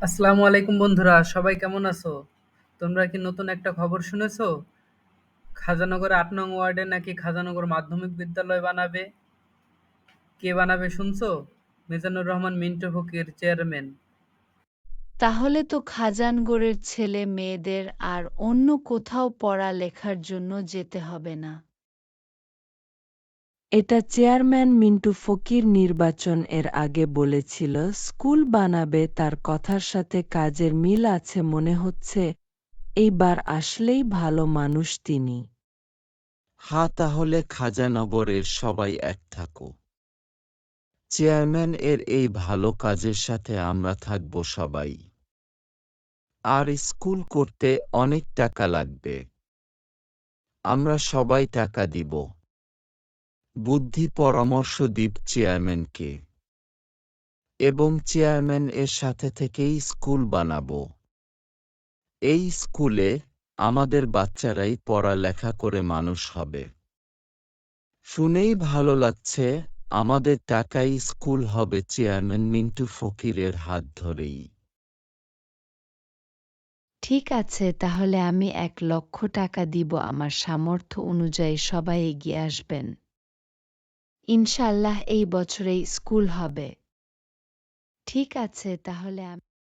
আসসালামু আলাইকুম বন্ধুরা, সবাই কেমন আছো? তোমরা কি নতুন একটা খবর শুনেছো? খাজানগর ৮ নং ওয়ার্ডে নাকি খাজানগর মাধ্যমিক বিদ্যালয় বানাবে। কে বানাবে শুনছো? মিজানুর রহমান মিন্টু ফকির, চেয়ারম্যান। তাহলে তো খাজানগরের ছেলে মেয়েদের আর অন্য কোথাও পড়া লেখার জন্য যেতে হবে না। এটা চেয়ারম্যান মিন্টু ফকির নির্বাচন এর আগে বলেছিল স্কুল বানাবে, তার কথার সাথে কাজের মিল আছে মনে হচ্ছে। এইবার আসলেই ভালো মানুষ তিনি। হ্যাঁ, তাহলে খাজানগরের সবাই এক থাকো। চেয়ারম্যান এর এই ভালো কাজের সাথে আমরা থাকব সবাই। আর স্কুল করতে অনেক টাকা লাগবে। আমরা সবাই টাকা দিব। বুদ্ধি পরামর্শ দিব চেয়ারম্যানকে। এবং চেয়ারম্যান এর সাথে থেকেই স্কুল বানাবো। এই স্কুলে আমাদের বাচ্চারাই পড়ালেখা করে মানুষ হবে। শুনেই ভালো লাগছে। আমাদের টাকায় স্কুল হবে চেয়ারম্যান মিন্টু ফকিরের হাত ধরেই। ঠিক আছে, তাহলে আমি ১,০০,০০০ টাকা দিব। আমার সামর্থ্য অনুযায়ী সবাই এগিয়ে আসবেন। ইনশাআল্লাহ এই বছরেই স্কুল হবে। ঠিক আছে, তাহলে